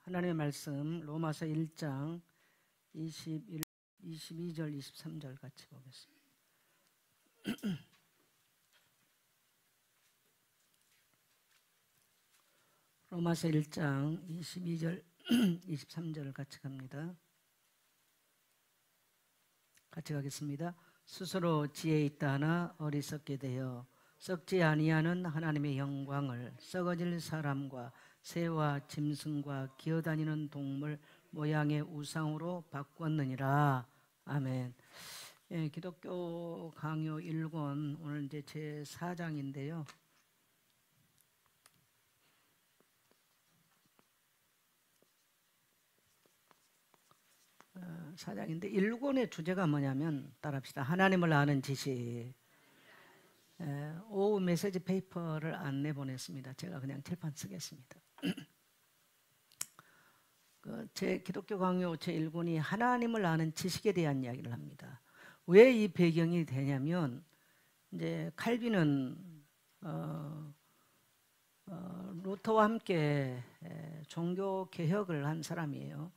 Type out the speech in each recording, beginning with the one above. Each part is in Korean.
하나님의 말씀 로마서 1장 22절 23절 같이 보겠습니다. 로마서 1장 22절 23절 같이 갑니다. 같이 가겠습니다. 스스로 지혜 있다 하나 어리석게 되어 썩지 아니하는 하나님의 영광을 썩어질 사람과 새와 짐승과 기어다니는 동물 모양의 우상으로 바꾸었느니라. 아멘. 예, 기독교 강요 1권 오늘 이제 제 4장인데요. 4장인데 1권의 주제가 뭐냐면 따라합시다. 하나님을 아는 지식. 오후 메시지 페이퍼를 안 내보냈습니다. 제가 그냥 칠판 쓰겠습니다. 제 기독교 강요 제 1권이 하나님을 아는 지식에 대한 이야기를 합니다. 왜 이 배경이 되냐면 이제 칼빈은 루터와 함께 종교 개혁을 한 사람이에요.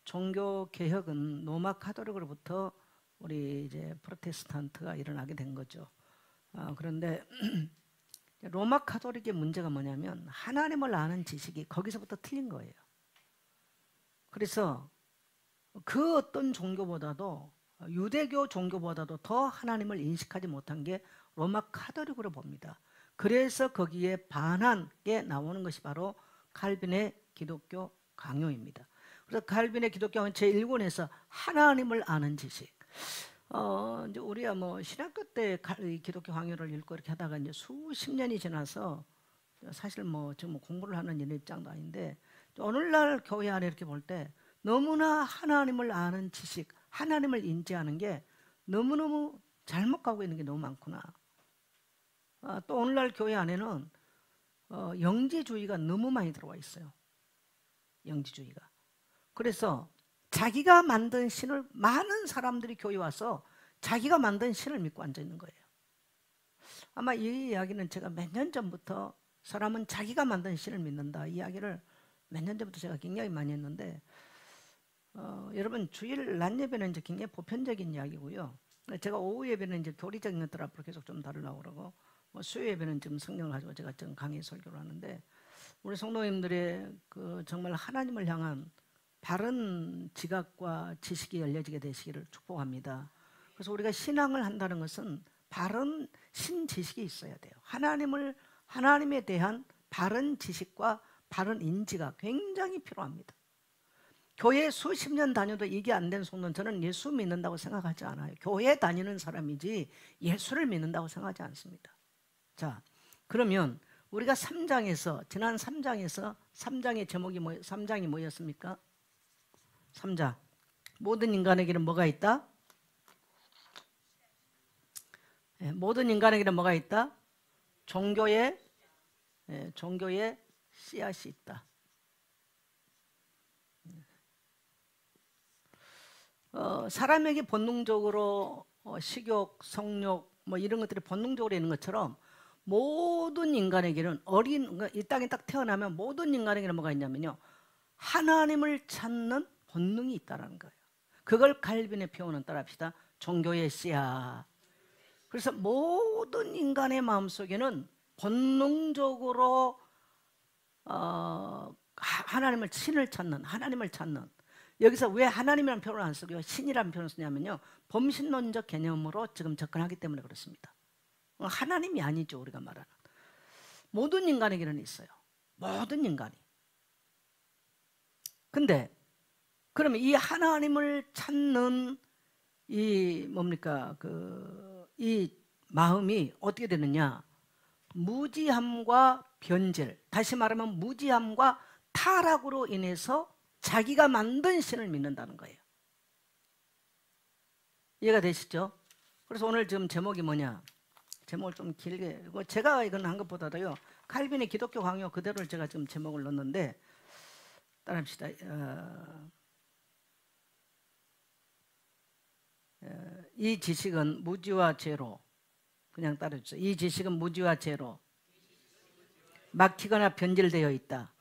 종교 개혁은 로마 카톨릭으로부터 우리 이제 프로테스탄트가 일어나게 된 거죠. 그런데 로마 카톨릭의 문제가 뭐냐면 하나님을 아는 지식이 거기서부터 틀린 거예요. 그래서 그 어떤 종교보다도 유대교 종교보다도 더 하나님을 인식하지 못한 게 로마 카톨릭으로 봅니다. 그래서 거기에 반하게 나오는 것이 바로 칼빈의 기독교 강요입니다. 그래서 칼빈의 기독교 강요 제1권에서 하나님을 아는 지식. 이제 우리가 뭐 신학교 때 기독교 강요를 읽고 이렇게 하다가 이제 수십 년이 지나서 사실 뭐 지금 공부를 하는 이런 입장도 아닌데 오늘날 교회 안에 이렇게 볼 때 너무나 하나님을 아는 지식, 하나님을 인지하는 게 너무너무 잘못 가고 있는 게 너무 많구나. 또 오늘날 교회 안에는 영지주의가 너무 많이 들어와 있어요. 영지주의가. 그래서 자기가 만든 신을 많은 사람들이 교회 와서 자기가 만든 신을 믿고 앉아 있는 거예요. 아마 이 이야기는 제가 몇 년 전부터 사람은 자기가 만든 신을 믿는다 이 이야기를 몇 년 전부터 제가 굉장히 많이 했는데 여러분 주일 낮 예배는 이제 굉장히 보편적인 이야기고요. 제가 오후 예배는 이제 교리적인 것들 앞으로 계속 좀 다루려고 그러고 수요 예배는 지금 성경을 가지고 제가 좀 강의 설교를 하는데 우리 성도님들의 그 정말 하나님을 향한 바른 지각과 지식이 열려지게 되시기를 축복합니다. 그래서 우리가 신앙을 한다는 것은 바른 신지식이 있어야 돼요. 하나님에 대한 바른 지식과 바른 인지가 굉장히 필요합니다. 교회 수십 년 다녀도 이게 안 된 성도는 저는 예수 믿는다고 생각하지 않아요. 교회 다니는 사람이지 예수를 믿는다고 생각하지 않습니다. 자, 그러면 우리가 3장에서 지난 3장에서 3장의 제목이 3장이 뭐였습니까? 3장. 모든 인간에게는 뭐가 있다? 모든 인간에게는 뭐가 있다? 종교의 씨앗이 있다. 사람에게 본능적으로 식욕, 성욕 뭐 이런 것들이 본능적으로 있는 것처럼 모든 인간에게는 이 땅에 딱 태어나면 모든 인간에게는 뭐가 있냐면요. 하나님을 찾는 본능이 있다는 거예요. 그걸 칼빈의 표현은 따라합시다. 종교의 씨앗. 그래서 모든 인간의 마음속에는 본능적으로 신을 찾는 하나님을 찾는 여기서 왜 하나님이라는 표현을 안 쓰고요 신이라는 표현을 쓰냐면요 범신론적 개념으로 지금 접근하기 때문에 그렇습니다. 하나님이 아니죠. 우리가 말하는 모든 인간에게는 있어요. 모든 인간이. 근데 그러면 이 하나님을 찾는 이 뭡니까 이 마음이 어떻게 되느냐? 무지함과 변질, 다시 말하면 무지함과 타락으로 인해서 자기가 만든 신을 믿는다는 거예요. 이해가 되시죠? 그래서 오늘 지금 제목이 뭐냐? 제목을 좀 길게, 제가 이건 한 것보다도요 칼빈의 기독교 강요 그대로를 제가 지금 제목을 넣었는데 따라합시다. 이 지식은 무지와 죄로, 그냥 따라주세요. 이 지식은 무지와 죄로 막히거나 변질되어 있다.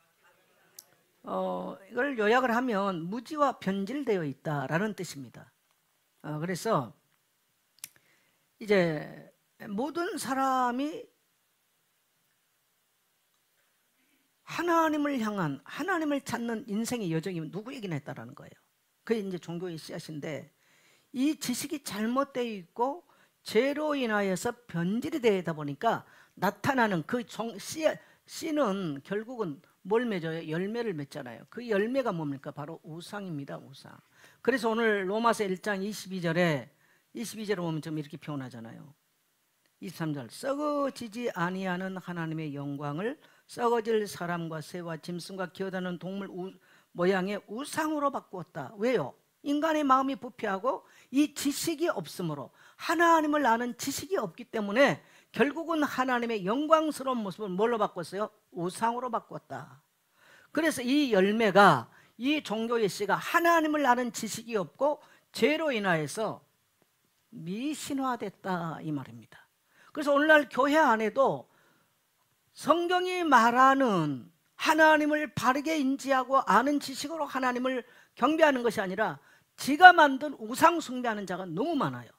이걸 요약을 하면 무지와 변질되어 있다라는 뜻입니다. 그래서 이제 모든 사람이 하나님을 향한, 하나님을 찾는 인생의 여정이 누구에게나 있다라는 거예요. 그게 이제 종교의 씨앗인데, 이 지식이 잘못되어 있고 죄로 인하여서 변질이 되다 보니까 나타나는 그 씨는 결국은 뭘 맺어요? 열매를 맺잖아요. 그 열매가 뭡니까? 바로 우상입니다. 우상. 그래서 오늘 로마서 1장 22절에 보면 좀 이렇게 표현하잖아요. 23절, 썩어지지 아니하는 하나님의 영광을 썩어질 사람과 새와 짐승과 기어다니는 동물 모양의 우상으로 바꾸었다. 왜요? 인간의 마음이 부패하고 이 지식이 없으므로, 하나님을 아는 지식이 없기 때문에 결국은 하나님의 영광스러운 모습을 뭘로 바꿨어요? 우상으로 바꿨다. 그래서 이 열매가, 이 종교의 씨가 하나님을 아는 지식이 없고 죄로 인하여서 미신화됐다, 이 말입니다. 그래서 오늘날 교회 안에도 성경이 말하는 하나님을 바르게 인지하고 아는 지식으로 하나님을 경배하는 것이 아니라 지가 만든 우상 숭배하는 자가 너무 많아요.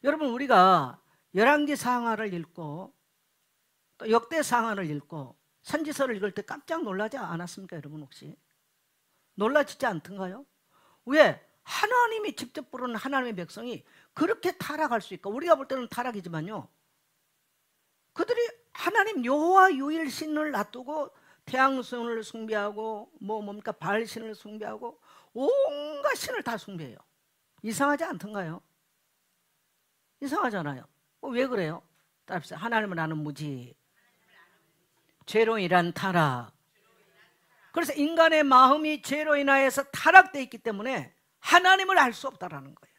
여러분, 우리가 열왕기상하를 읽고 또 역대상하를 읽고 선지서를 읽을 때 깜짝 놀라지 않았습니까? 여러분, 혹시 놀라지지 않던가요? 왜? 하나님이 직접 부르는 하나님의 백성이 그렇게 타락할 수 있고, 우리가 볼 때는 타락이지만요, 그들이 하나님 여호와 유일신을 놔두고 태양신을 숭배하고 뭡니까? 바알신을 숭배하고 온갖 신을 다 숭배해요. 이상하지 않던가요? 이상하잖아요. 왜 그래요? 따라합시다. 하나님을 아는 무지, 죄로 인한 타락. 그래서 인간의 마음이 죄로 인하여서 타락되어 있기 때문에 하나님을 알 수 없다라는 거예요.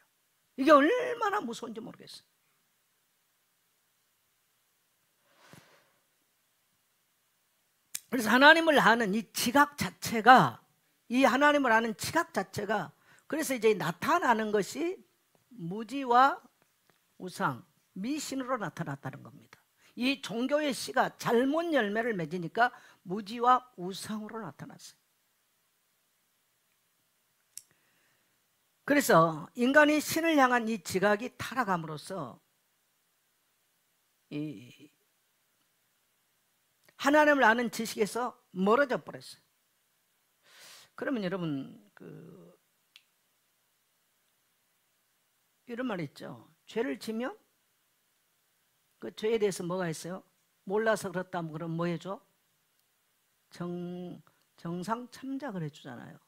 이게 얼마나 무서운지 모르겠어요. 그래서 하나님을 아는 이 지각 자체가, 이 하나님을 아는 지각 자체가, 그래서 이제 나타나는 것이 무지와 우상, 미신으로 나타났다는 겁니다. 이 종교의 씨가 잘못 열매를 맺으니까 무지와 우상으로 나타났어요. 그래서 인간이 신을 향한 이 지각이 타락함으로써 이 하나님을 아는 지식에서 멀어져 버렸어요. 그러면 여러분, 이런 말 있죠. 죄를 지면 그 죄에 대해서 뭐가 있어요? 몰라서 그렇다, 그럼 뭐 해줘? 정상 참작을 해주잖아요.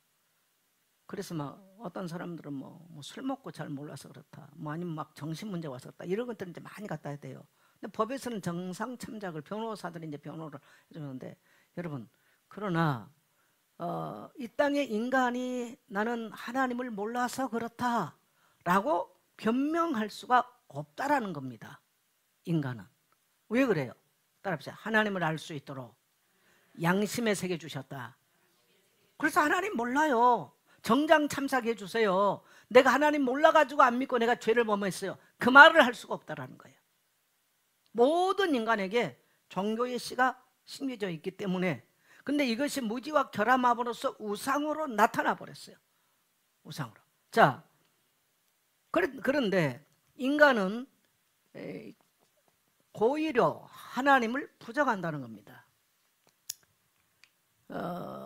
그래서 막 어떤 사람들은 술 먹고 잘 몰라서 그렇다, 아니면 막 정신 문제 와서 그렇다, 이런 것들은 이제 많이 갖다 해야 돼요. 근데 법에서는 정상 참작을, 변호사들이 이제 변호를 해주는데, 여러분, 그러나 이 땅의 인간이 나는 하나님을 몰라서 그렇다라고 변명할 수가 없다라는 겁니다. 인간은. 왜 그래요? 따라합시다. 하나님을 알 수 있도록 양심의 세계 주셨다. 그래서 하나님 몰라요. 정장 참작해 주세요. 내가 하나님 몰라가지고 안 믿고 내가 죄를 범했어요, 그 말을 할 수가 없다라는 거예요. 모든 인간에게 종교의 씨가 심겨져 있기 때문에. 근데 이것이 무지와 결함함으로써 우상으로 나타나 버렸어요. 우상으로. 자, 그런데 인간은 오히려 하나님을 부정한다는 겁니다.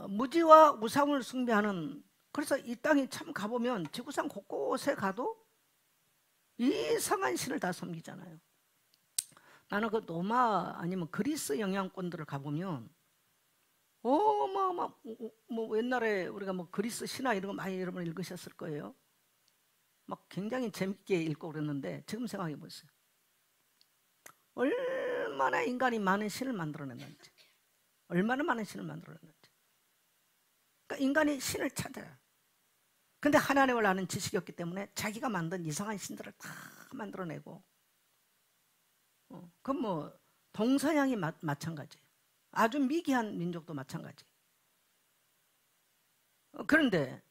무지와 우상을 숭배하는, 그래서 이 땅에 참 가보면 지구상 곳곳에 가도 이상한 신을 다 섬기잖아요. 나는 그 로마 아니면 그리스 영향권들을 가보면 옛날에 우리가 그리스 신화 이런 거 많이 여러분 읽으셨을 거예요. 막 굉장히 재밌게 읽고 그랬는데, 지금 생각해 보세요. 얼마나 인간이 많은 신을 만들어냈는지, 얼마나 많은 신을 만들어냈는지. 그러니까 인간이 신을 찾아요. 근데 하나님을 아는 지식이 없기 때문에 자기가 만든 이상한 신들을 다 만들어내고, 그럼 동서양이 마찬가지예요. 아주 미개한 민족도 마찬가지. 그런데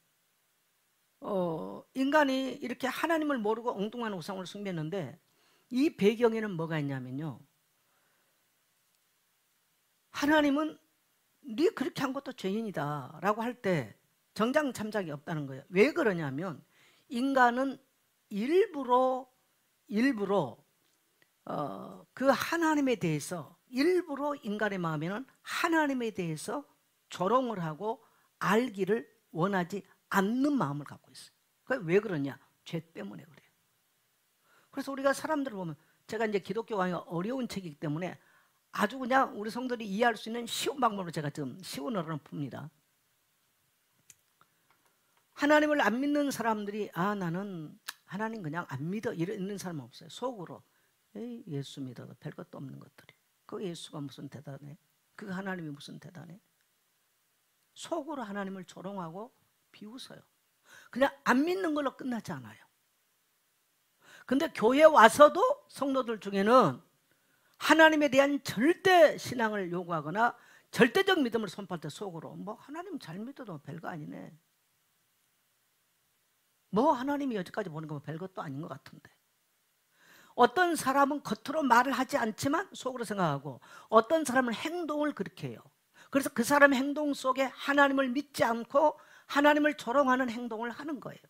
인간이 이렇게 하나님을 모르고 엉뚱한 우상을 숭배했는데, 이 배경에는 뭐가 있냐면요, 하나님은 네 그렇게 한 것도 죄인이다 라고 할 때 정장참작이 없다는 거예요. 왜 그러냐면 인간은 일부러 그 하나님에 대해서 일부러 인간의 마음에는 하나님에 대해서 조롱을 하고 알기를 원하지 않는 마음을 갖고 있어요. 그게 왜 그러냐? 죄 때문에 그래요. 그래서 우리가 사람들을 보면, 제가 이제 기독교 강의가 어려운 책이기 때문에 아주 그냥 우리 성도들이 이해할 수 있는 쉬운 방법으로 제가 좀 쉬운 어른을 풉니다. 하나님을 안 믿는 사람들이 나는 하나님 그냥 안 믿어 이러는 사람은 없어요. 속으로 에이, 예수 믿어도 별것도 없는 것들이, 그 예수가 무슨 대단해? 그 하나님이 무슨 대단해? 속으로 하나님을 조롱하고 비웃어요. 그냥 안 믿는 걸로 끝나지 않아요. 근데 교회 와서도 성도들 중에는 하나님에 대한 절대 신앙을 요구하거나 절대적 믿음을 선포할 때 속으로 뭐 하나님 잘 믿어도 별거 아니네, 뭐 하나님이 여기까지 보는 거 별것도 아닌 것 같은데. 어떤 사람은 겉으로 말을 하지 않지만 속으로 생각하고, 어떤 사람은 행동을 그렇게 해요. 그래서 그 사람의 행동 속에 하나님을 믿지 않고 하나님을 조롱하는 행동을 하는 거예요.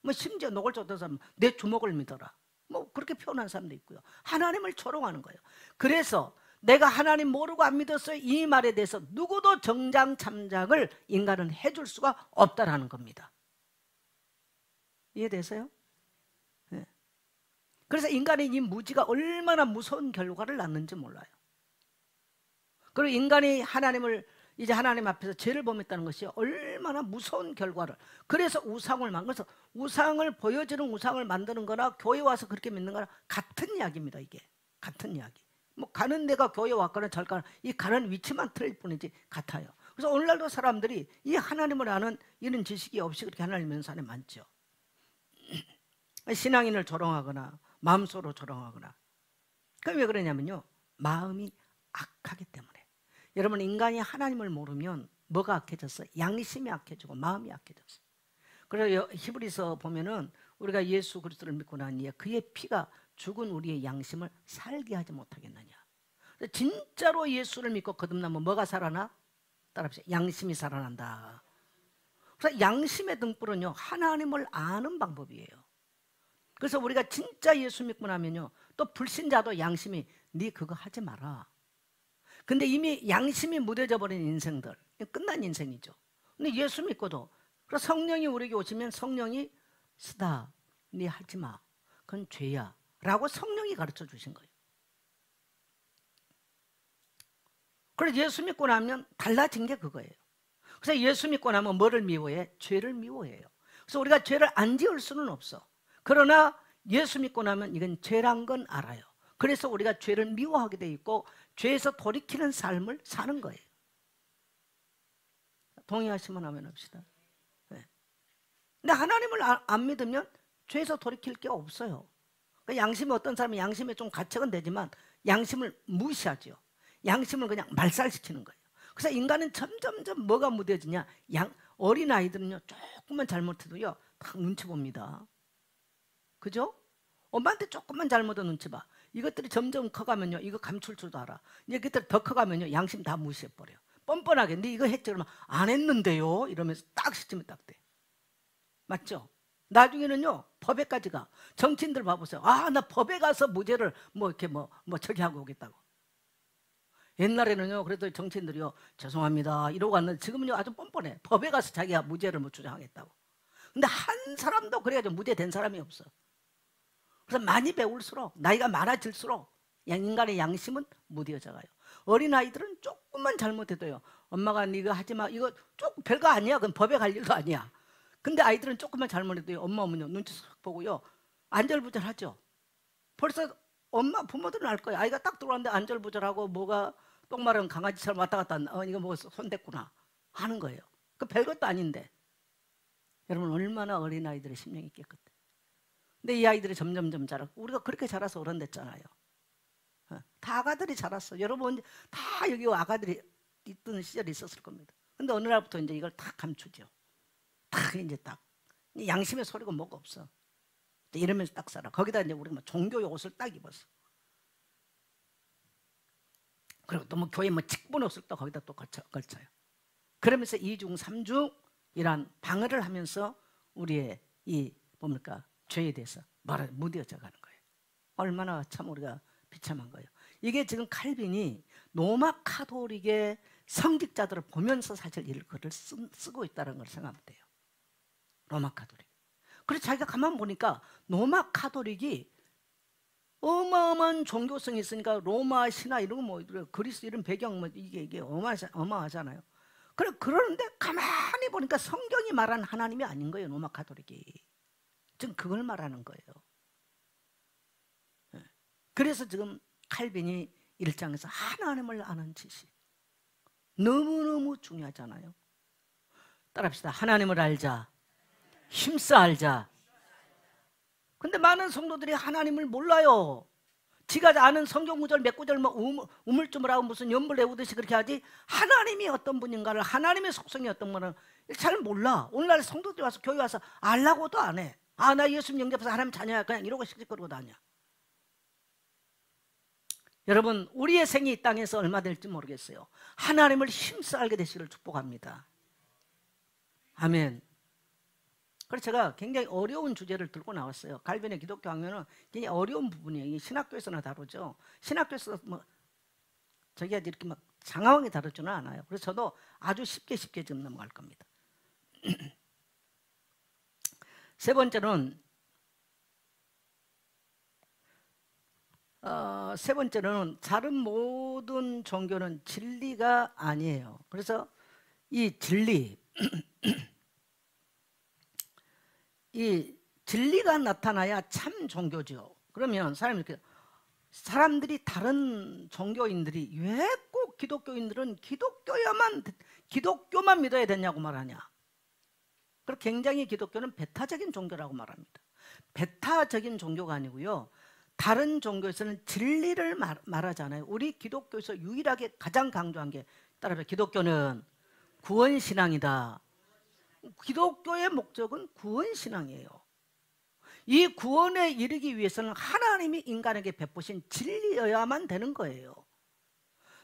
뭐 심지어 노골적으로 어떤 사람은 내 주먹을 믿어라, 뭐 그렇게 표현하는 사람도 있고요. 하나님을 조롱하는 거예요. 그래서 내가 하나님 모르고 안 믿었어요, 이 말에 대해서 누구도 정장참작을 인간은 해줄 수가 없다라는 겁니다. 이해되세요? 네. 그래서 인간의 이 무지가 얼마나 무서운 결과를 낳는지 몰라요. 그리고 인간이 하나님을 이제 하나님 앞에서 죄를 범했다는 것이 얼마나 무서운 결과를. 그래서 우상을 만들어서, 우상을 보여주는 우상을 만드는 거나 교회 와서 그렇게 믿는 거나 같은 이야기입니다. 이게 같은 이야기. 뭐 가는 데가 교회 왔거나 절거나 이 가는 위치만 틀릴 뿐이지 같아요. 그래서 오늘날도 사람들이 이 하나님을 아는 이런 지식이 없이 그렇게 하나님 믿는 사람이 많죠. 신앙인을 조롱하거나 마음속으로 조롱하거나. 그게 왜 그러냐면요, 마음이 악하기 때문에. 여러분, 인간이 하나님을 모르면 뭐가 악해졌어요? 양심이 악해지고 마음이 악해졌어요. 그래서 히브리서 보면은 우리가 예수 그리스도를 믿고 난 이후에 그의 피가 죽은 우리의 양심을 살게 하지 못하겠느냐. 진짜로 예수를 믿고 거듭나면 뭐가 살아나? 따라합시다. 양심이 살아난다. 그래서 양심의 등불은요, 하나님을 아는 방법이에요. 그래서 우리가 진짜 예수 믿고 나면요, 또 불신자도 양심이 네 그거 하지 마라. 근데 이미 양심이 무뎌져 버린 인생들, 끝난 인생이죠. 근데 예수 믿고도, 그래서 성령이 우리에게 오시면 성령이 쓰다, 네 하지 마, 그건 죄야 라고 성령이 가르쳐 주신 거예요. 그래서 예수 믿고 나면 달라진 게 그거예요. 그래서 예수 믿고 나면 뭐를 미워해? 죄를 미워해요. 그래서 우리가 죄를 안 지을 수는 없어. 그러나 예수 믿고 나면 이건 죄란 건 알아요. 그래서 우리가 죄를 미워하게 돼 있고 죄에서 돌이키는 삶을 사는 거예요. 동의하시면 하면 합시다. 네. 근데 하나님을 안 믿으면 죄에서 돌이킬 게 없어요. 그러니까 양심이, 어떤 사람은 양심에 좀 가책은 되지만 양심을 무시하죠. 양심을 그냥 말살시키는 거예요. 그래서 인간은 점점점 뭐가 무뎌지냐, 어린아이들은요 조금만 잘못해도요 다 눈치 봅니다. 그죠? 엄마한테 조금만 잘못해도 눈치 봐. 이것들이 점점 커가면요 이거 감출 줄도 알아. 이제 그때 더 커가면요 양심 다 무시해버려요. 뻔뻔하게 네 이거 했죠 그러면 안 했는데요 이러면서 딱 시치면 딱 돼. 맞죠? 나중에는요 법에까지 가. 정치인들 봐보세요. 나 법에 가서 무죄를 뭐 이렇게 뭐 저기 하고 오겠다고. 옛날에는요 그래도 정치인들이요 죄송합니다 이러고 갔는데 지금은요 아주 뻔뻔해. 법에 가서 자기가 무죄를 뭐 주장하겠다고. 근데 한 사람도 그래가지고 무죄된 사람이 없어. 그래서 많이 배울수록, 나이가 많아질수록 인간의 양심은 무뎌져 가요. 어린아이들은 조금만 잘못해도요 엄마가 네가 하지마, 이거 조금 별거 아니야, 그건 법에 갈 일도 아니야. 근데 아이들은 조금만 잘못해도요 엄마 오면요 눈치 싹 보고요 안절부절하죠. 벌써 엄마 부모들은 알 거예요. 아이가 딱 들어왔는데 안절부절하고 뭐가 똥 마른 강아지처럼 왔다 갔다 이거 뭐 손댔구나 하는 거예요. 그 별것도 아닌데. 여러분 얼마나 어린아이들의 심령이 깨끗해. 근데 이 아이들이 점점점 자라고, 우리가 그렇게 자라서 어른 됐잖아요. 다 아가들이 자랐어. 여러분 다 여기 아가들이 있던 시절이 있었을 겁니다. 근데 어느 날부터 이제 이걸 다 감추죠. 다 이제 딱 양심의 소리가 뭐가 없어. 이러면서 딱 살아. 거기다 이제 우리가 종교의 옷을 딱 입었어. 그리고 또 뭐 교회 뭐 직분 옷을 또 거기다 또 걸쳐요. 그러면서 이중 삼중이란 방어를 하면서 우리의 이 뭡니까 죄에 대해서 무뎌져 가는 거예요. 얼마나 참 우리가 비참한 거예요. 이게 지금 칼빈이 로마 카톨릭의 성직자들을 보면서 사실 이 글을 쓰고 있다는 걸 생각하면 돼요. 로마 카톨릭. 그래서 자기가 가만 보니까 로마 카톨릭이 어마어마한 종교성이 있으니까 로마 신화 이런 거 뭐 그리스 이런 배경 뭐 이게 어마어마하잖아요. 그러는데 가만히 보니까 성경이 말하는 하나님이 아닌 거예요. 로마 카톨릭이. 지금 그걸 말하는 거예요. 그래서 지금 칼빈이 1장에서 하나님을 아는 지식 너무너무 중요하잖아요. 따라합시다. 하나님을 알자. 힘써 알자. 근데 많은 성도들이 하나님을 몰라요. 지가 아는 성경 구절 몇 구절 뭐 우물쭈물하고 무슨 연불 외우듯이 그렇게 하지 하나님이 어떤 분인가를 하나님의 속성이 어떤 거는 잘 몰라. 오늘날 성도들이 와서 교회 와서 알라고도 안 해. 아, 나 예수님 영접해서 하나님 자녀야 그냥 이러고 씩씩거리고 다녀. 여러분 우리의 생이 이 땅에서 얼마 될지 모르겠어요. 하나님을 힘써 알게 되시기를 축복합니다. 아멘. 그래서 제가 굉장히 어려운 주제를 들고 나왔어요. 칼빈의 기독교 학문은 굉장히 어려운 부분이에요. 신학교에서나 다루죠. 신학교에서 뭐 저기가 이렇게 막 장황하게 다루지는 않아요. 그래서 저도 아주 쉽게 좀 넘어갈 겁니다. 세 번째는 다른 모든 종교는 진리가 아니에요. 그래서 이 진리 이 진리가 나타나야 참 종교죠. 그러면 사람들이 다른 종교인들이 왜 꼭 기독교인들은 기독교만 믿어야 되냐고 말하냐. 그리고 굉장히 기독교는 배타적인 종교라고 말합니다. 배타적인 종교가 아니고요. 다른 종교에서는 진리를 말하잖아요. 우리 기독교에서 유일하게 가장 강조한 게 따라서 기독교는 구원신앙이다. 기독교의 목적은 구원신앙이에요. 이 구원에 이르기 위해서는 하나님이 인간에게 베푸신 진리여야만 되는 거예요.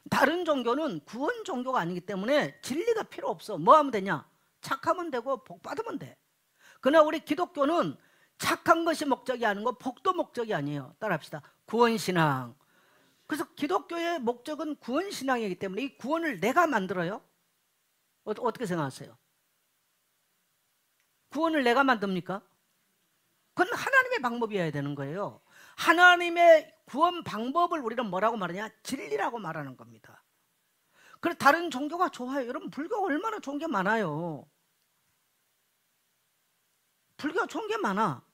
다른 종교는 구원 종교가 아니기 때문에 진리가 필요 없어. 뭐 하면 되냐? 착하면 되고 복 받으면 돼. 그러나 우리 기독교는 착한 것이 목적이 아니고 복도 목적이 아니에요. 따라합시다. 구원신앙. 그래서 기독교의 목적은 구원신앙이기 때문에 이 구원을 내가 만들어요? 어떻게 생각하세요? 구원을 내가 만듭니까? 그건 하나님의 방법이어야 되는 거예요. 하나님의 구원 방법을 우리는 뭐라고 말하냐? 진리라고 말하는 겁니다. 그래서 다른 종교가 좋아요. 여러분 불교가 얼마나 좋은 게 많아요. 불교가 좋은 게 많아.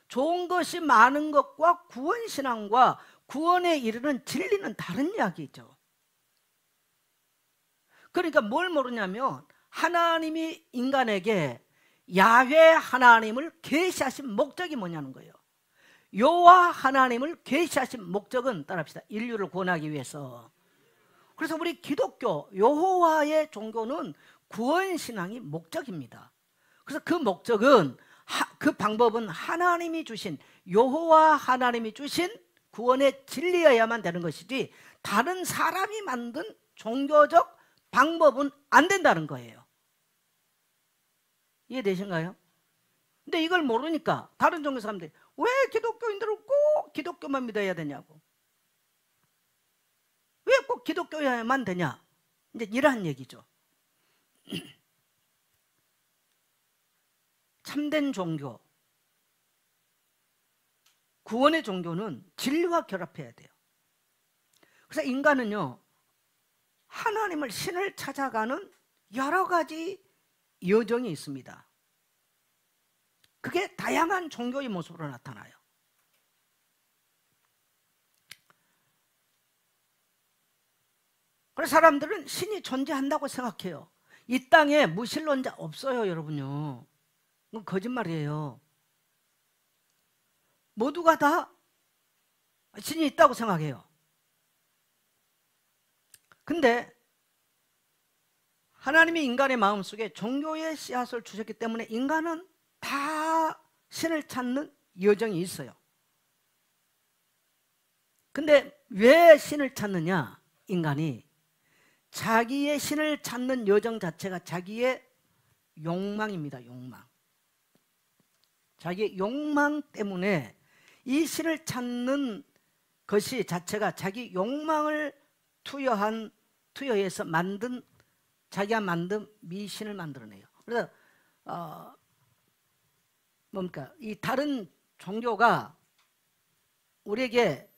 좋은 것이 많은 것과 구원신앙과 구원에 이르는 진리는 다른 이야기죠. 그러니까 뭘 모르냐면 하나님이 인간에게 야훼 하나님을 계시하신 목적이 뭐냐는 거예요. 여호와 하나님을 계시하신 목적은 따라합시다. 인류를 구원하기 위해서. 그래서 우리 기독교 여호와의 종교는 구원신앙이 목적입니다. 그래서 그 목적은 그 방법은 하나님이 주신 여호와 하나님이 주신 구원의 진리여야만 되는 것이지 다른 사람이 만든 종교적 방법은 안 된다는 거예요. 이해되신가요? 근데 이걸 모르니까 다른 종교 사람들이 왜 기독교인들은 꼭 기독교만 믿어야 되냐고. 왜 꼭 기독교여야만 되냐. 이제 이러한 얘기죠. 참된 종교, 구원의 종교는 진리와 결합해야 돼요. 그래서 인간은요 하나님을 신을 찾아가는 여러 가지 여정이 있습니다. 그게 다양한 종교의 모습으로 나타나요. 그래서 사람들은 신이 존재한다고 생각해요. 이 땅에 무신론자 없어요, 여러분요. 그건 거짓말이에요. 모두가 다 신이 있다고 생각해요. 근데 하나님이 인간의 마음속에 종교의 씨앗을 주셨기 때문에 인간은 다 신을 찾는 여정이 있어요. 근데 왜 신을 찾느냐? 인간이 자기의 신을 찾는 여정 자체가 자기의 욕망입니다. 욕망. 자기의 욕망 때문에 이 신을 찾는 것이 자체가 자기 욕망을 투여해서 만든, 자기가 만든 미신을 만들어내요. 그래서 뭡니까? 이 다른 종교가 우리에게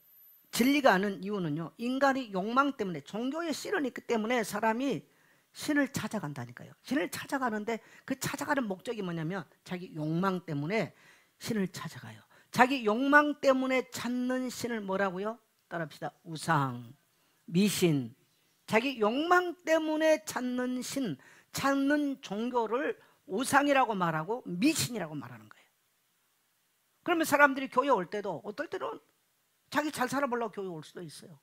진리가 아닌 이유는요, 인간이 욕망 때문에, 종교의 씨는 있기 때문에 사람이 신을 찾아간다니까요. 신을 찾아가는데 그 찾아가는 목적이 뭐냐면 자기 욕망 때문에 신을 찾아가요. 자기 욕망 때문에 찾는 신을 뭐라고요? 따라합시다. 우상, 미신. 자기 욕망 때문에 찾는 신, 찾는 종교를 우상이라고 말하고 미신이라고 말하는 거예요. 그러면 사람들이 교회 올 때도 어떨 때는 자기 잘 살아보려고 교회 올 수도 있어요.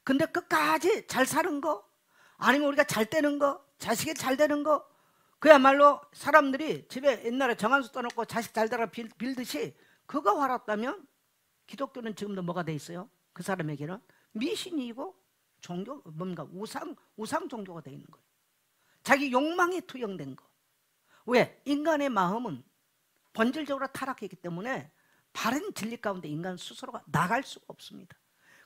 근데 끝까지 잘 사는 거, 아니면 우리가 잘 되는 거, 자식이 잘 되는 거, 그야말로 사람들이 집에 옛날에 정한수 떠놓고 자식 잘 되라 빌듯이 그거 활았다면 기독교는 지금도 뭐가 돼 있어요? 그 사람에게는 미신이고 종교, 뭔가 우상 종교가 돼 있는 거예요. 자기 욕망이 투영된 거. 왜? 인간의 마음은 본질적으로 타락했기 때문에 바른 진리 가운데 인간 스스로가 나갈 수가 없습니다.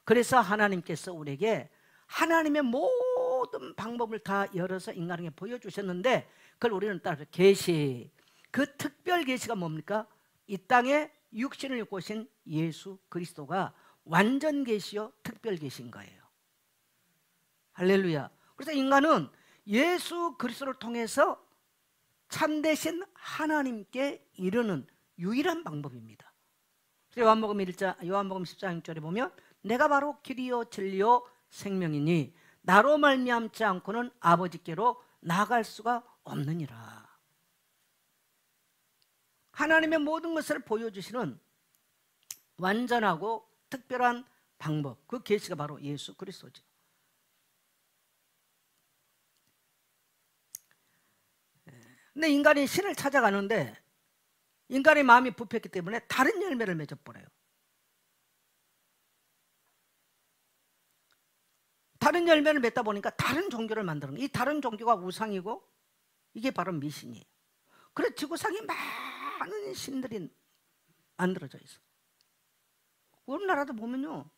그래서 하나님께서 우리에게 하나님의 모든 방법을 다 열어서 인간에게 보여주셨는데 그걸 우리는 따라서 계시, 그 특별 계시가 뭡니까? 이 땅에 육신을 입고 오신 예수 그리스도가 완전 계시요 특별 계시인 거예요. 할렐루야. 그래서 인간은 예수 그리스도를 통해서 참되신 하나님께 이르는 유일한 방법입니다. 요한복음 14장 6절에 보면 내가 바로 길이요 진리요 생명이니 나로 말미암지 않고는 아버지께로 나아갈 수가 없느니라. 하나님의 모든 것을 보여주시는 완전하고 특별한 방법, 그 계시가 바로 예수 그리스도죠. 근데 인간이 신을 찾아가는데 인간의 마음이 부패했기 때문에 다른 열매를 맺어버려요. 다른 열매를 맺다 보니까 다른 종교를 만드는 거예요. 이 다른 종교가 우상이고 이게 바로 미신이에요. 그래서 지구상에 많은 신들이 만들어져 있어. 우리나라도 보면요,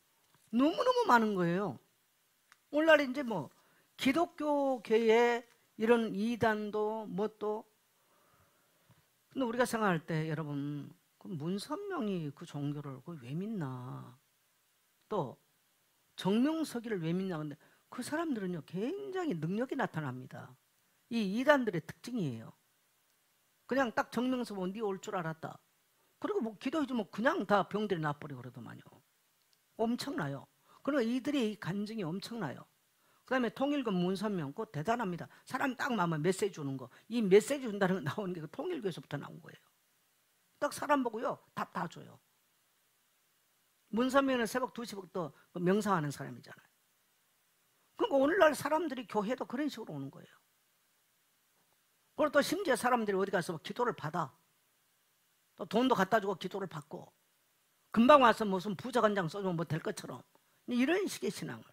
너무너무 많은 거예요. 오늘날 이제 뭐 기독교계에 이런 이단도 뭣도. 근데 우리가 생각할 때 여러분, 그 문선명이 그 종교를 왜 믿나, 또 정명석이를 왜 믿나. 근데 그 사람들은요 굉장히 능력이 나타납니다. 이 이단들의 특징이에요. 그냥 딱 정명석 보면 네 올 줄 알았다. 그리고 뭐 기도해주면 뭐 그냥 다 병들이 나버리고 그러더만요. 엄청나요. 그리고 이들이 간증이 엄청나요. 그 다음에 통일교 문선명, 그거 대단합니다. 사람 딱 마음에 메시지 주는 거. 이 메시지 준다는 거 나오는 게 통일교에서부터 나온 거예요. 딱 사람 보고요 답 다 줘요. 문선명은 새벽 2시부터 명상하는 사람이잖아요. 그러니까 오늘날 사람들이 교회도 그런 식으로 오는 거예요. 그리고 또 심지어 사람들이 어디 가서 기도를 받아. 또 돈도 갖다 주고 기도를 받고, 금방 와서 무슨 부적한장 써주면 뭐 될 것처럼 이런 식의 신앙을.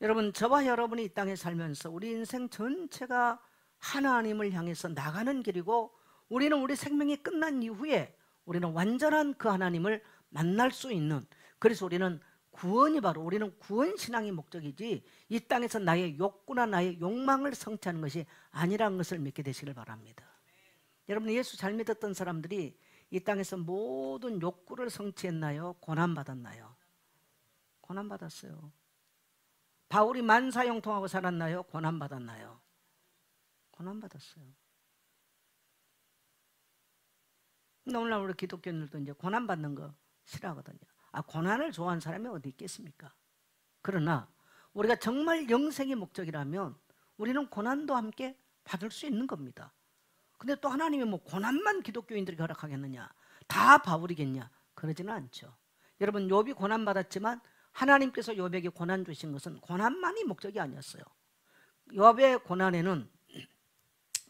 여러분, 저와 여러분이 이 땅에 살면서 우리 인생 전체가 하나님을 향해서 나가는 길이고, 우리는 우리 생명이 끝난 이후에 우리는 완전한 그 하나님을 만날 수 있는, 그래서 우리는 구원이 바로, 우리는 구원신앙이 목적이지 이 땅에서 나의 욕구나 나의 욕망을 성취하는 것이 아니라는 것을 믿게 되시길 바랍니다. 여러분, 예수 잘 믿었던 사람들이 이 땅에서 모든 욕구를 성취했나요? 고난받았나요? 고난받았어요. 바울이 만사형통하고 살았나요? 고난받았나요? 고난받았어요. 근데 오늘날 우리 기독교인들도 이제 고난받는 거 싫어하거든요. 고난을 좋아하는 사람이 어디 있겠습니까? 그러나 우리가 정말 영생의 목적이라면 우리는 고난도 함께 받을 수 있는 겁니다. 근데 또 하나님이 뭐 고난만 기독교인들에게 허락하겠느냐, 다 바울이겠냐? 그러지는 않죠. 여러분, 욥이 고난받았지만 하나님께서 욥에게 고난 주신 것은 고난만이 목적이 아니었어요. 욥의 고난에는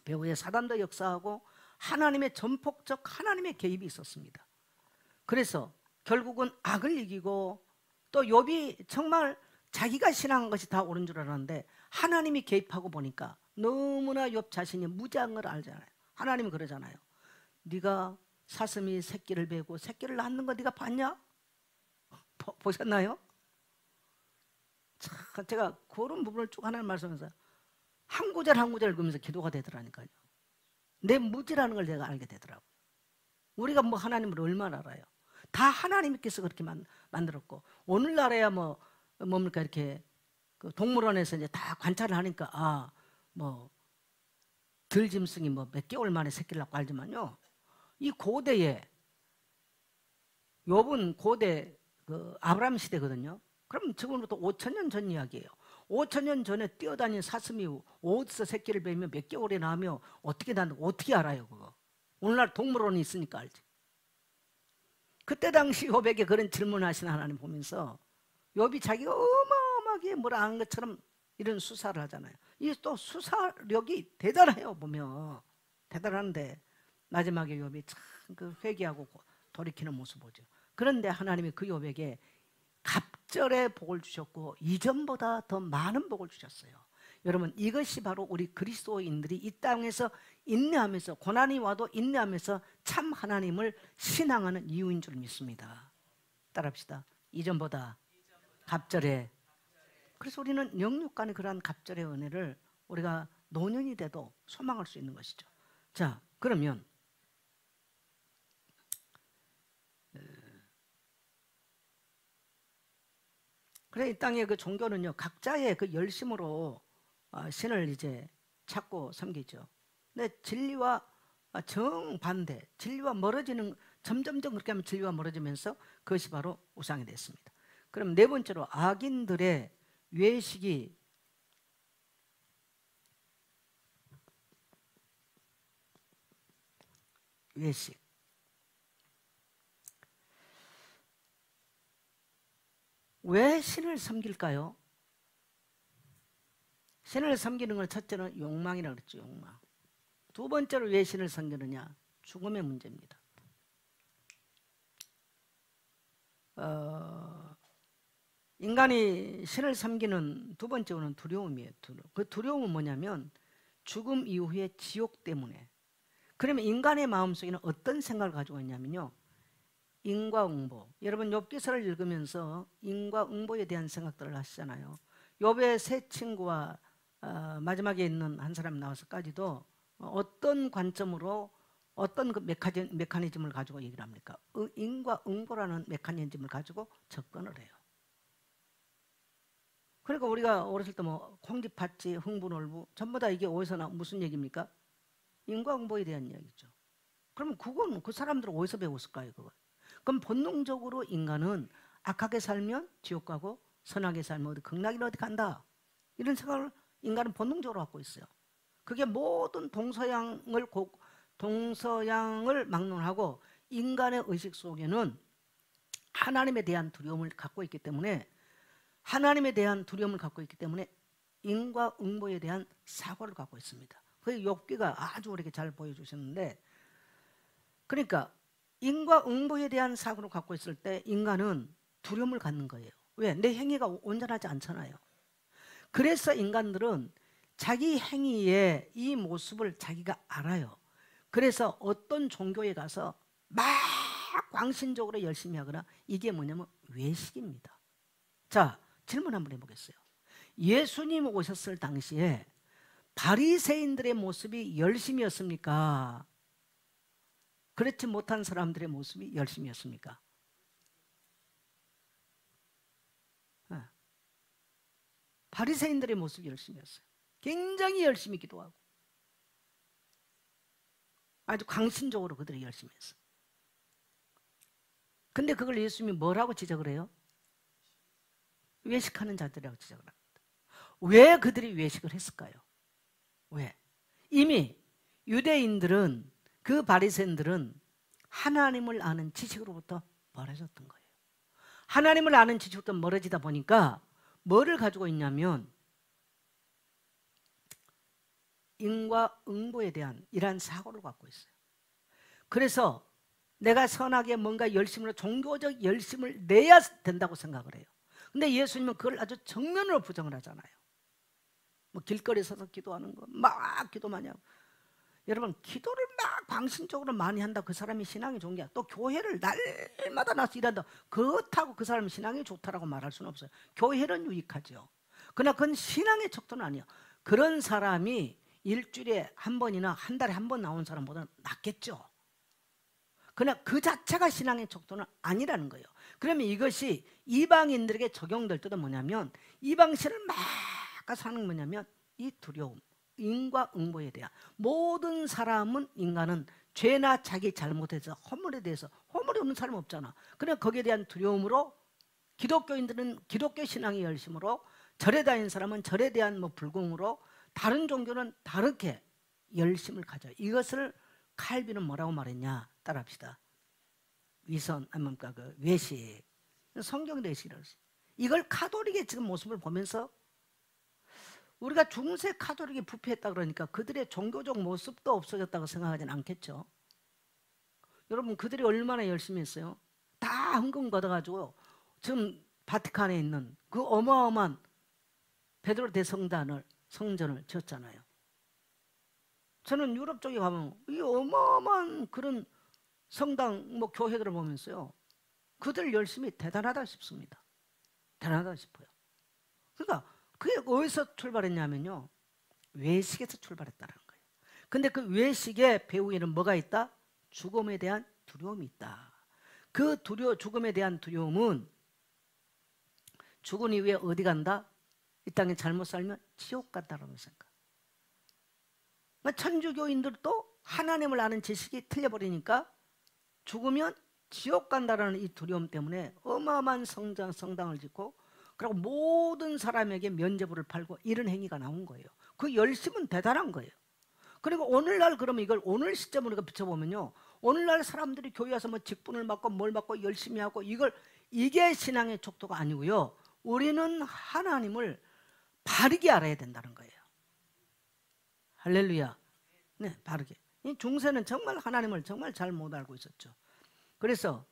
배후에 사단도 역사하고 하나님의 전폭적 하나님의 개입이 있었습니다. 그래서 결국은 악을 이기고, 또 욥이 정말 자기가 신앙한 것이 다 옳은 줄 알았는데 하나님이 개입하고 보니까 너무나 욥 자신이 무지한 걸 알잖아요. 하나님이 그러잖아요. 네가 사슴이 새끼를 베고 새끼를 낳는 거 네가 봤냐? 보셨나요? 참 제가 그런 부분을 쭉 하나님 말씀하면서 한 구절 한 구절 읽으면서 기도가 되더라니까요. 내 무지라는 걸 내가 알게 되더라고요. 우리가 뭐 하나님을 얼마나 알아요? 다 하나님께서 그렇게 만들었고, 오늘날에야 뭡니까 이렇게 그 동물원에서 이제 다 관찰을 하니까 뭐 들짐승이 뭐 몇 개월 만에 새끼를 낳고 알지만요, 이 고대에 욥은 고대 그 아브라함 시대거든요. 그럼 지금부터 5,000년 전 이야기예요. 5,000년 전에 뛰어다니는 사슴이 어디서 새끼를 베며 몇 개월에 나며 어떻게 낳는다고 어떻게 알아요 그거? 오늘날 동물원이 있으니까 알지. 그때 당시 욥에게 그런 질문하신 하나님 보면서 욥이 자기가 어마어마하게 뭐라 한 것처럼 이런 수사를 하잖아요. 이게 또 수사력이 대단해요. 보면 대단한데 마지막에 욥이 참 그 회개하고 돌이키는 모습 보죠. 그런데 하나님이 그 욥에게 갑절의 복을 주셨고 이전보다 더 많은 복을 주셨어요. 여러분, 이것이 바로 우리 그리스도인들이 이 땅에서 인내하면서, 고난이 와도 인내하면서 참 하나님을 신앙하는 이유인 줄 믿습니다. 따라합시다. 이전보다 갑절에. 그래서 우리는 영육 간의 그러한 갑절의 은혜를 우리가 노년이 돼도 소망할 수 있는 것이죠. 자, 그러면 그래, 이 땅의 그 종교는요, 각자의 그 열심으로 신을 이제 찾고 섬기죠. 근데 진리와 정반대, 진리와 멀어지는, 점점점 그렇게 하면 진리와 멀어지면서 그것이 바로 우상이 됐습니다. 그럼 네 번째로 악인들의 외식이 외식. 왜 신을 섬길까요? 신을 섬기는 건 첫째는 욕망이라고 그랬죠. 욕망. 두 번째로 왜 신을 섬기느냐? 죽음의 문제입니다. 인간이 신을 섬기는 두 번째로는 두려움이에요. 그 두려움은 뭐냐면 죽음 이후의 지옥 때문에. 그러면 인간의 마음속에는 어떤 생각을 가지고 있냐면요, 인과응보. 여러분 욥기서를 읽으면서 인과응보에 대한 생각들을 하시잖아요. 욥의 세 친구와 마지막에 있는 한 사람 나와서까지도 어떤 관점으로 어떤 그 메커니즘을 가지고 얘기를 합니까? 인과응보라는 메커니즘을 가지고 접근을 해요. 그러니까 우리가 어렸을 때 뭐 콩쥐팥쥐, 흥부놀부 전부 다 이게 어디서 무슨 얘기입니까? 인과응보에 대한 이야기죠. 그러면 그건 그 사람들은 어디서 배웠을까요? 그걸? 그럼 본능적으로 인간은 악하게 살면 지옥 가고 선하게 살면 어디 극락이나 어디 간다, 이런 생각을 인간은 본능적으로 갖고 있어요. 그게 모든 동서양을 막론하고 인간의 의식 속에는 하나님에 대한 두려움을 갖고 있기 때문에, 하나님에 대한 두려움을 갖고 있기 때문에 인과응보에 대한 사고를 갖고 있습니다. 그게 욥기가 아주 우리에게 잘 보여주셨는데, 그러니까 인과응보에 대한 사고를 갖고 있을 때 인간은 두려움을 갖는 거예요. 왜? 내 행위가 온전하지 않잖아요. 그래서 인간들은 자기 행위의 이 모습을 자기가 알아요. 그래서 어떤 종교에 가서 막 광신적으로 열심히 하거나, 이게 뭐냐면 외식입니다. 자, 질문 한번 해보겠어요. 예수님 오셨을 당시에 바리새인들의 모습이 열심이었습니까? 그렇지 못한 사람들의 모습이 열심이었습니까? 바리새인들의 모습이 열심이었어요. 굉장히 열심히 기도하고 아주 광신적으로 그들이 열심히 했어요. 근데 그걸 예수님이 뭐라고 지적을 해요? 외식하는 자들이라고 지적을 합니다. 왜 그들이 외식을 했을까요? 왜? 이미 유대인들은, 그 바리새인들은 하나님을 아는 지식으로부터 멀어졌던 거예요. 하나님을 아는 지식부터 멀어지다 보니까 뭐를 가지고 있냐면 인과응보에 대한 이러한 사고를 갖고 있어요. 그래서 내가 선하게 뭔가 열심으로 종교적 열심을 내야 된다고 생각을 해요. 근데 예수님은 그걸 아주 정면으로 부정을 하잖아요. 뭐 길거리에 서서 기도하는 거 막 기도 많이 하고. 여러분 기도를 막 광신적으로 많이 한다 그 사람이 신앙이 좋은 게 아니라 또 교회를 날마다 나서 일한다 그렇다고 그 사람이 신앙이 좋다라고 말할 수는 없어요. 교회는 유익하죠. 그러나 그건 신앙의 척도는 아니에요. 그런 사람이 일주일에 한 번이나 한 달에 한 번 나온 사람보다는 낫겠죠. 그러나 그 자체가 신앙의 척도는 아니라는 거예요. 그러면 이것이 이방인들에게 적용될 때도 뭐냐면 이방신을 막 사는 뭐냐면 이 두려움, 인과응보에 대한 모든 사람은 인간은 죄나 자기 잘못에 대해서 허물에 대해서 허물이 없는 사람 없잖아. 그러나 거기에 대한 두려움으로 기독교인들은 기독교 신앙의 열심으로 절에 다니는 사람은 절에 대한 뭐 불공으로 다른 종교는 다르게 열심을 가져요. 이것을 칼빈은 뭐라고 말했냐 따라합시다. 위선 뭡니까 그 외식 성경 외식이라고 했어요. 이걸 카톨릭의 지금 모습을 보면서 우리가 중세 카톨릭이 부패했다 그러니까 그들의 종교적 모습도 없어졌다고 생각하지는 않겠죠. 여러분 그들이 얼마나 열심히 했어요. 다 헌금 걷어가지고 지금 바티칸에 있는 그 어마어마한 베드로 대성전을 지었잖아요. 저는 유럽 쪽에 가면 이 어마어마한 그런 성당 뭐 교회들을 보면서요 그들 열심히 대단하다 싶습니다. 대단하다 싶어요. 그러니까 그게 어디서 출발했냐면요 외식에서 출발했다는 거예요. 근데 그 외식의 배후에는 뭐가 있다? 죽음에 대한 두려움이 있다. 그 죽음에 대한 두려움은 죽은 이후에 어디 간다? 이 땅에 잘못 살면 지옥 간다라는 생각. 천주교인들도 하나님을 아는 지식이 틀려버리니까 죽으면 지옥 간다라는 이 두려움 때문에 어마어마한 성당을 짓고 그리고 모든 사람에게 면죄부를 팔고 이런 행위가 나온 거예요. 그 열심은 대단한 거예요. 그리고 오늘날 그러면 이걸 오늘 시점으로 비춰보면요 오늘날 사람들이 교회 와서 뭐 직분을 맡고 뭘 맡고 열심히 하고 이게 신앙의 척도가 아니고요 우리는 하나님을 바르게 알아야 된다는 거예요. 할렐루야. 네, 바르게. 이 중세는 정말 하나님을 정말 잘 못 알고 있었죠. 그래서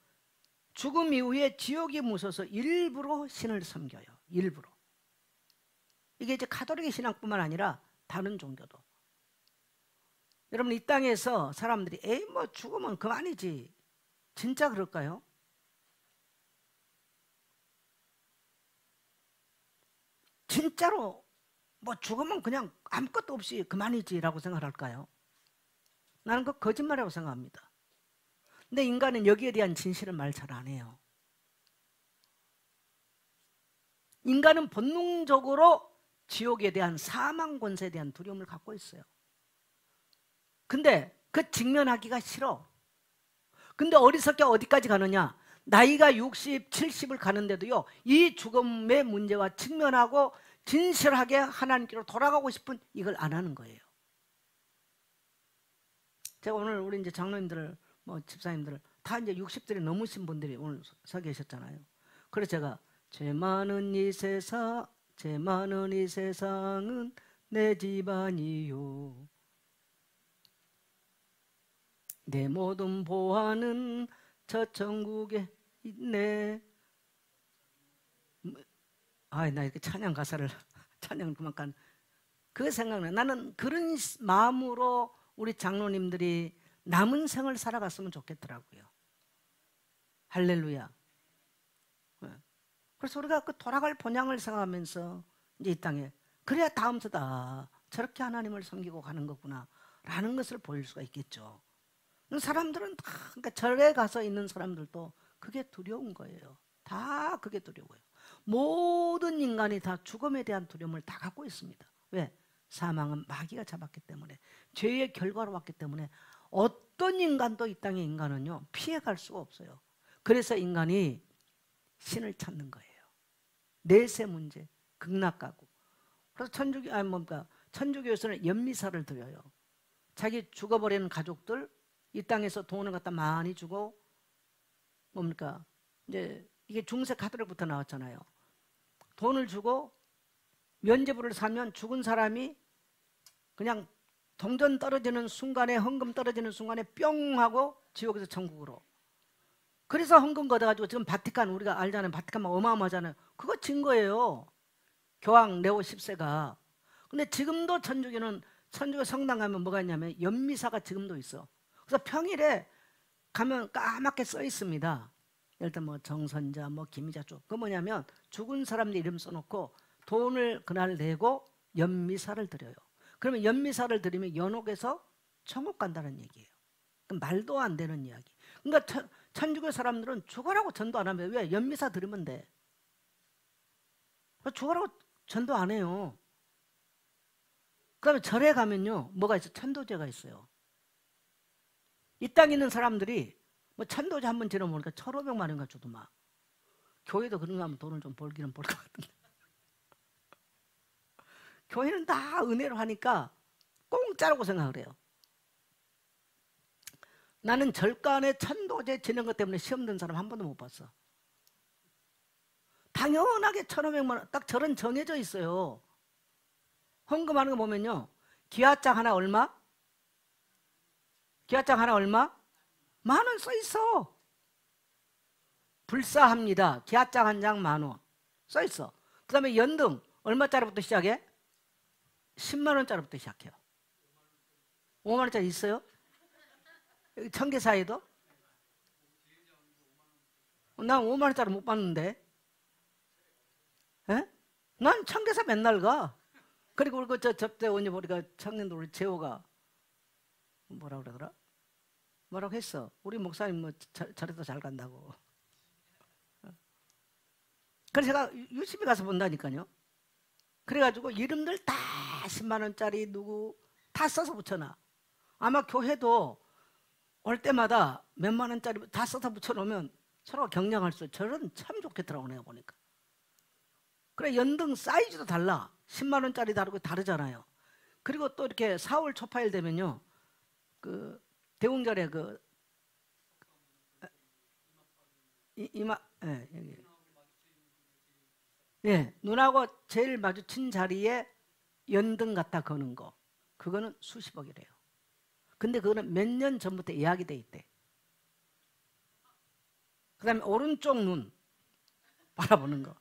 죽음 이후에 지옥이 무서워서 일부러 신을 섬겨요. 일부러. 이게 이제 가톨릭의 신앙뿐만 아니라 다른 종교도. 여러분 이 땅에서 사람들이 에이 뭐 죽으면 그만이지. 진짜 그럴까요? 진짜로 뭐 죽으면 그냥 아무것도 없이 그만이지라고 생각할까요? 나는 그 거짓말이라고 생각합니다. 근데 인간은 여기에 대한 진실을 말 잘 안 해요. 인간은 본능적으로 지옥에 대한 사망 권세에 대한 두려움을 갖고 있어요. 근데 그 직면하기가 싫어. 근데 어리석게 어디까지 가느냐? 나이가 60, 70을 가는데도요 이 죽음의 문제와 직면하고 진실하게 하나님께로 돌아가고 싶은 이걸 안 하는 거예요. 제가 오늘 우리 이제 장로님들 뭐 집사님들 다 이제 60살이 넘으신 분들이 오늘 서 계셨잖아요. 그래서 제가 죄 많은 이 세상은 내 집안이요 내 모든 보화는 저 천국에 있네. 나 이렇게 찬양 가사를 찬양 그만 그 생각나. 나는 그런 마음으로 우리 장로님들이 남은 생을 살아갔으면 좋겠더라고요. 할렐루야. 그래서 우리가 그 돌아갈 본향을 생각하면서 이제 이 땅에 그래야 다음 세다 저렇게 하나님을 섬기고 가는 거구나 라는 것을 보일 수가 있겠죠. 사람들은 다 그러니까 절에 가서 있는 사람들도 그게 두려운 거예요. 다 그게 두려워요. 모든 인간이 다 죽음에 대한 두려움을 다 갖고 있습니다. 왜? 사망은 마귀가 잡았기 때문에 죄의 결과로 왔기 때문에 어떤 인간도 이 땅의 인간은요 피해갈 수가 없어요. 그래서 인간이 신을 찾는 거예요. 내세 문제, 극락가구. 그래서 천주교에서는 연미사를 드려요. 자기 죽어버리는 가족들 이 땅에서 돈을 갖다 많이 주고 뭡니까? 이제 이게 중세 카톨릭부터 나왔잖아요. 돈을 주고 면죄부를 사면 죽은 사람이 그냥 동전 떨어지는 순간에 헌금 떨어지는 순간에 뿅 하고 지옥에서 천국으로. 그래서 헌금 걷어가지고 지금 바티칸 우리가 알잖아요. 바티칸 어마어마하잖아요. 그거 증거예요. 교황 레오 10세가. 근데 지금도 천주교 성당 가면 뭐가 있냐면 연미사가 지금도 있어. 그래서 평일에 가면 까맣게 써 있습니다. 예를 들어 뭐 정선자, 뭐 김희자 쪽. 그거 뭐냐면 죽은 사람들 이름 써놓고 돈을 그날 내고 연미사를 드려요. 그러면 연미사를 드리면 연옥에서 천국 간다는 얘기예요. 말도 안 되는 이야기. 그러니까 천주교 사람들은 죽어라고 전도 안 하면 왜? 연미사 드리면 돼. 죽어라고 전도 안 해요. 그 다음에 절에 가면요 뭐가 있어? 천도제가 있어요. 이 땅에 있는 사람들이 뭐 천도제 한 번 지나보니까 1,500만 원인가 줘도 막 교회도 그런 거 하면 돈을 좀 벌기는 벌 것 같은데 교회는 다 은혜로 하니까 공짜라고 생각을 해요. 나는 절간에 천도제 지는 것 때문에 시험 든 사람 한 번도 못 봤어. 당연하게 1,500만 원 딱 절은 정해져 있어요. 헌금하는 거 보면요 기와장 하나 얼마? 기와장 하나 얼마? 10,000원 써 있어. 불사합니다. 기와장 한 장 10,000원 써 있어. 그 다음에 연등 얼마짜리부터 시작해? 10만 원짜리부터 시작해요. 5만 원짜리 있어요? 청계사에도? 난 5만 원짜리 못 봤는데. 에? 난 청계사 맨날 가. 그리고 우리 저 접대 원님 우리가 청년들 우리 재호가 뭐라 그러더라? 뭐라고 했어? 우리 목사님 뭐 저래도 잘 간다고. 그래서 제가 유심히 가서 본다니까요. 그래가지고 이름들 다 10만 원짜리 누구 다 써서 붙여놔. 아마 교회도 올 때마다 몇만 원짜리 다 써서 붙여놓으면 서로 경량할 수. 저는 참 좋겠더라고 내가 보니까. 그래 연등 사이즈도 달라. 10만 원짜리 다르고 다르잖아요. 그리고 또 이렇게 4월 초파일 되면요 그 대웅절에 그 이마 예, 여기. 예, 눈하고 제일 마주친 자리에 연등 갖다 거는 거 그거는 수십억이래요. 근데 그거는 몇 년 전부터 예약이 돼 있대. 그 다음에 오른쪽 눈 바라보는 거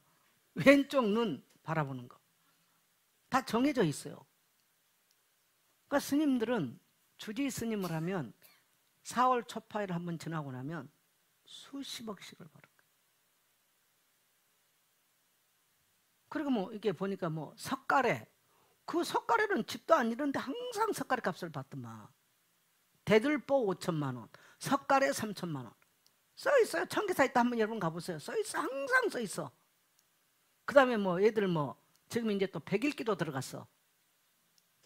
왼쪽 눈 바라보는 거 다 정해져 있어요. 그러니까 스님들은 주지 스님을 하면 4월 초파일 한번 지나고 나면 수십억씩을 벌어요. 그리고 뭐 이게 보니까 뭐 석가래 그 석가래는 집도 안 이런데 항상 석가래 값을 받더만. 대들보 5천만 원 석가래 3천만 원 써 있어요. 청계사 있다 한번 여러분 가보세요. 써 있어. 항상 써 있어. 그 다음에 뭐 얘들 뭐 지금 이제 또 백일기도 들어갔어.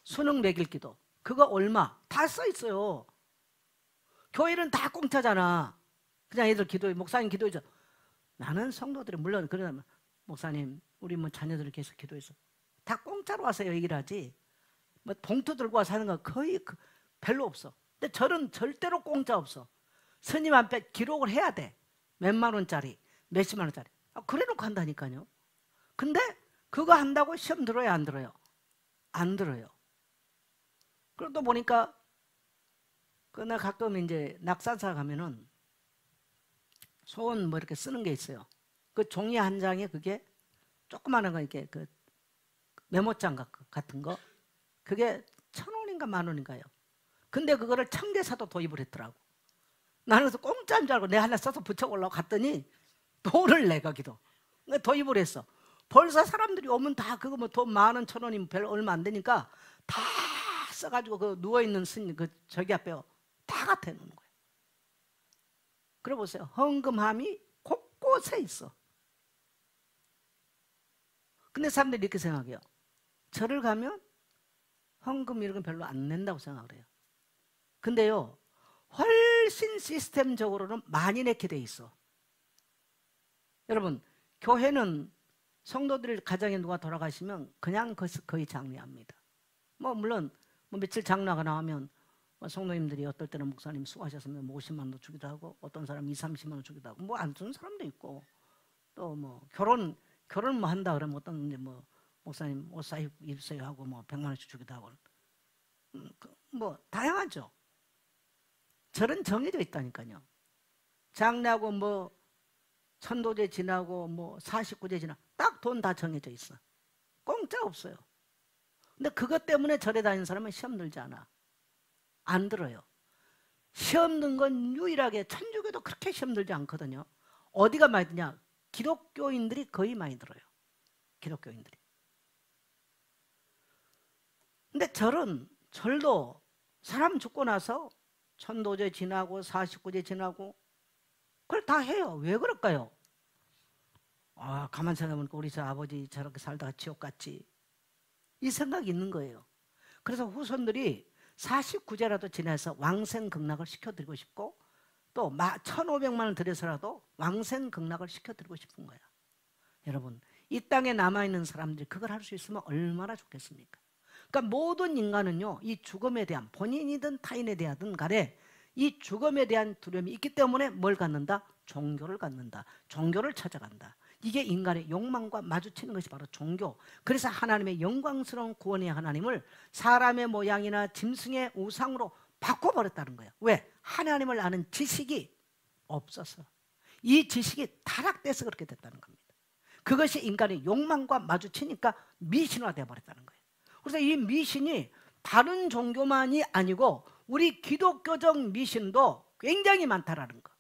수능 백일기도 그거 얼마 다 써 있어요. 교회는 다 공짜잖아. 그냥 애들 기도해 목사님 기도해줘. 나는 성도들이 물론 그러면 목사님 우리 뭐 자녀들을 계속 기도해서 다 공짜로 와서 얘기를 하지 뭐 봉투 들고 와서 하는 거 거의 별로 없어. 근데 절은 절대로 공짜 없어. 스님 앞에 기록을 해야 돼. 몇만 원짜리 몇십만 원짜리 그래 놓고 한다니까요. 근데 그거 한다고 시험 들어요 안 들어요? 안 들어요. 그리고 또 보니까 나 가끔 이제 낙산사 가면은 소원 뭐 이렇게 쓰는 게 있어요. 그 종이 한 장에 그게 조그마한 거 이렇게 그 메모장 같은 거 그게 1,000원인가 10,000원인가요. 근데 그거를 청계사도 도입을 했더라고. 나는 그래서 공짜인 줄 알고 내가 하나 써서 붙여보려고 갔더니 돈을 내가기도 도입을 했어. 벌써 사람들이 오면 다 그거 뭐 돈 10,000원 1,000원이면 별 얼마 안 되니까 다 써가지고 그 누워있는 스님 그 저기 앞에 다 갖다 놓는 거예요. 그래 보세요. 헌금함이 곳곳에 있어. 근데 사람들이 이렇게 생각해요. 절을 가면 헌금 이런 건 별로 안 낸다고 생각을 해요. 근데요 훨씬 시스템적으로는 많이 내게 돼 있어. 여러분 교회는 성도들 가정에 누가 돌아가시면 그냥 거의 장례합니다. 뭐 물론 뭐 며칠 장례가 나오면 뭐 성도님들이 어떨 때는 목사님 수고하셨으면 뭐 50만 원도 주기도 하고 어떤 사람은 20, 30만 원 주기도 하고 뭐 안 주는 사람도 있고 또 뭐 결혼 뭐 한다 그러면 어떤 이제 뭐 목사님 옷 사 입으세요 하고 뭐 100만 원씩 주기도 하고 뭐 다양하죠. 절은 정해져 있다니까요. 장례하고 뭐 천도제 지나고 뭐 49제 지나 딱 돈 다 정해져 있어. 공짜 없어요. 근데 그것 때문에 절에 다니는 사람은 시험 들지 않아. 안 들어요. 시험 든 건 유일하게 천주교도 그렇게 시험 들지 않거든요. 어디가 많이 드냐? 기독교인들이 거의 많이 들어요. 기독교인들이. 근데 절도 사람 죽고 나서 천도제 지나고 49제 지나고 그걸 다 해요. 왜 그럴까요? 아, 가만 생각해보니까 우리 저 아버지 저렇게 살다가 지옥 갔지. 이 생각이 있는 거예요. 그래서 후손들이 49제라도 지내서 왕생극락을 시켜드리고 싶고 또 1,500만 원 들여서라도 왕생극락을 시켜드리고 싶은 거야. 여러분, 이 땅에 남아있는 사람들이 그걸 할 수 있으면 얼마나 좋겠습니까? 그러니까 모든 인간은요, 이 죽음에 대한, 본인이든 타인에 대하든 간에 이 죽음에 대한 두려움이 있기 때문에 뭘 갖는다? 종교를 갖는다. 종교를 찾아간다. 이게 인간의 욕망과 마주치는 것이 바로 종교. 그래서 하나님의 영광스러운 구원의 하나님을 사람의 모양이나 짐승의 우상으로 바꿔버렸다는 거예요. 왜? 하나님을 아는 지식이 없어서. 이 지식이 타락돼서 그렇게 됐다는 겁니다. 그것이 인간의 욕망과 마주치니까 미신화되어 버렸다는 거예요. 그래서 이 미신이 다른 종교만이 아니고 우리 기독교적 미신도 굉장히 많다라는 거.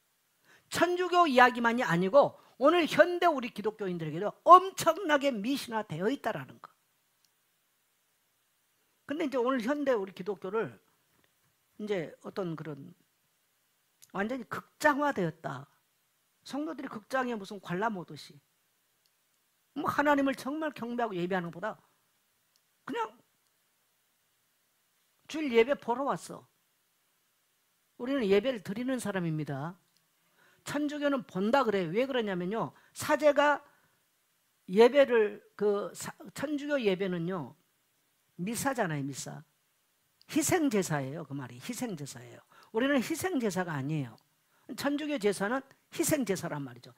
천주교 이야기만이 아니고 오늘 현대 우리 기독교인들에게도 엄청나게 미신화되어 있다라는 거. 근데 이제 오늘 현대 우리 기독교를 이제 어떤 그런 완전히 극장화되었다. 성도들이 극장에 무슨 관람 오듯이 뭐 하나님을 정말 경배하고 예배하는 것보다 그냥 주일 예배 보러 왔어. 우리는 예배를 드리는 사람입니다. 천주교는 본다 그래요. 왜 그러냐면요, 사제가 예배를 천주교 예배는요 미사잖아요. 미사. 희생제사예요. 그 말이 희생제사예요. 우리는 희생제사가 아니에요. 천주교 제사는 희생제사란 말이죠.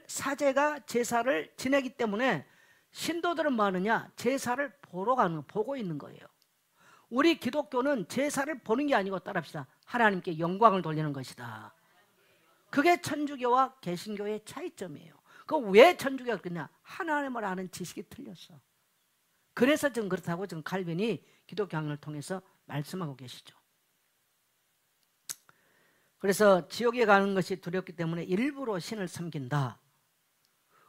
사제가 제사를 지내기 때문에 신도들은 뭐 하느냐? 제사를 보고 있는 거예요. 우리 기독교는 제사를 보는 게 아니고 따라합시다. 하나님께 영광을 돌리는 것이다. 그게 천주교와 개신교의 차이점이에요. 그 왜 천주교가 그러냐? 하나님을 아는 지식이 틀렸어. 그래서 지금 그렇다고 지금 칼빈이 기독교학을 통해서 말씀하고 계시죠. 그래서 지옥에 가는 것이 두렵기 때문에 일부러 신을 섬긴다.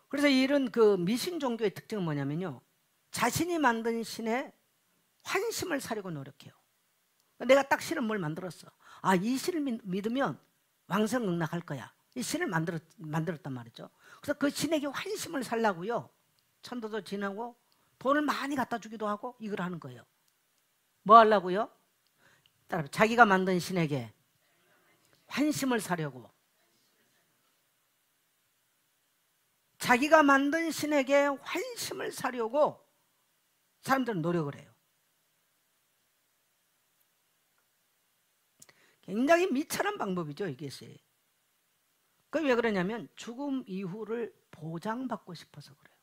그래서 이런 그 미신 종교의 특징은 뭐냐면요, 자신이 만든 신에 환심을 사려고 노력해요. 내가 딱 신을 뭘 만들었어. 아, 이 신을 믿으면 왕생극락할 거야. 이 신을 만들었단 말이죠. 그래서 그 신에게 환심을 살라고요, 천도도 지나고 돈을 많이 갖다 주기도 하고 이걸 하는 거예요. 뭐 하려고요? 자기가 만든 신에게 환심을 사려고. 자기가 만든 신에게 환심을 사려고 사람들은 노력을 해요. 굉장히 미천한 방법이죠, 이것이. 그게 왜 그러냐면 죽음 이후를 보장받고 싶어서 그래요.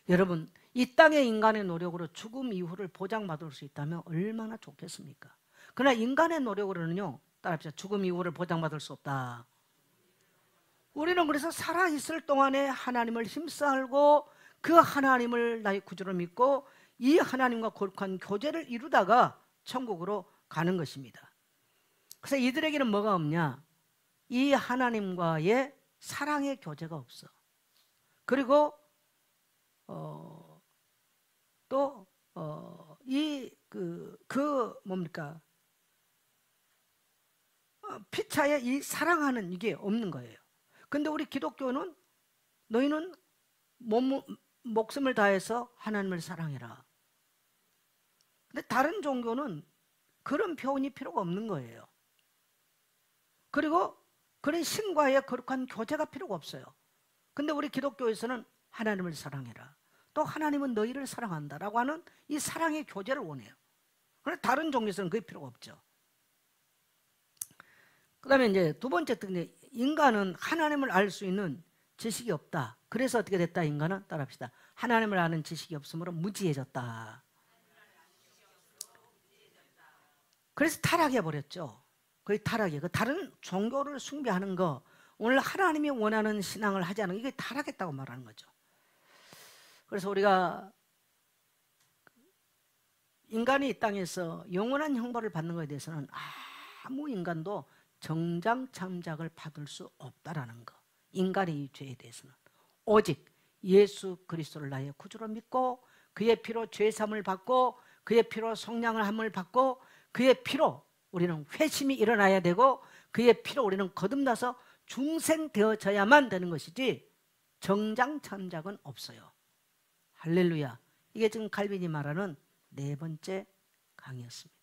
여러분, 이 땅의 인간의 노력으로 죽음 이후를 보장받을 수 있다면 얼마나 좋겠습니까? 그러나 인간의 노력으로는요, 따라합시다. 죽음 이후를 보장받을 수 없다. 우리는 그래서 살아있을 동안에 하나님을 힘써 알고 그 하나님을 나의 구주로 믿고 이 하나님과 거룩한 교제를 이루다가 천국으로 가는 것입니다. 그래서 이들에게는 뭐가 없냐? 이 하나님과의 사랑의 교제가 없어. 그리고 뭡니까? 피차에 이 사랑하는 이게 없는 거예요. 근데 우리 기독교는 너희는 목숨을 다해서 하나님을 사랑해라. 근데 다른 종교는 그런 표현이 필요가 없는 거예요. 그리고 그런 신과의 거룩한 교제가 필요가 없어요. 근데 우리 기독교에서는 하나님을 사랑해라, 또 하나님은 너희를 사랑한다라고 하는 이 사랑의 교제를 원해요. 그런데 다른 종교에서는 그게 필요가 없죠. 그 다음에 이제 두 번째 특징, 인간은 하나님을 알 수 있는 지식이 없다. 그래서 어떻게 됐다? 인간은 따라합시다. 하나님을 아는 지식이 없으므로 무지해졌다. 그래서 타락해버렸죠. 거의 타락이에요. 그 다른 종교를 숭배하는 거, 오늘 하나님이 원하는 신앙을 하지 않은 거, 이게 타락했다고 말하는 거죠. 그래서 우리가 인간이 이 땅에서 영원한 형벌을 받는 것에 대해서는 아무 인간도 정장참작을 받을 수 없다라는 거. 인간의 이 죄에 대해서는 오직 예수 그리스도를 나의 구주로 믿고 그의 피로 죄사함을 받고 그의 피로 성량을 함을 받고 그의 피로 우리는 회심이 일어나야 되고 그의 피로 우리는 거듭나서 중생되어져야만 되는 것이지 정장참작은 없어요. 할렐루야. 이게 지금 칼빈이 말하는 네 번째 강의였습니다.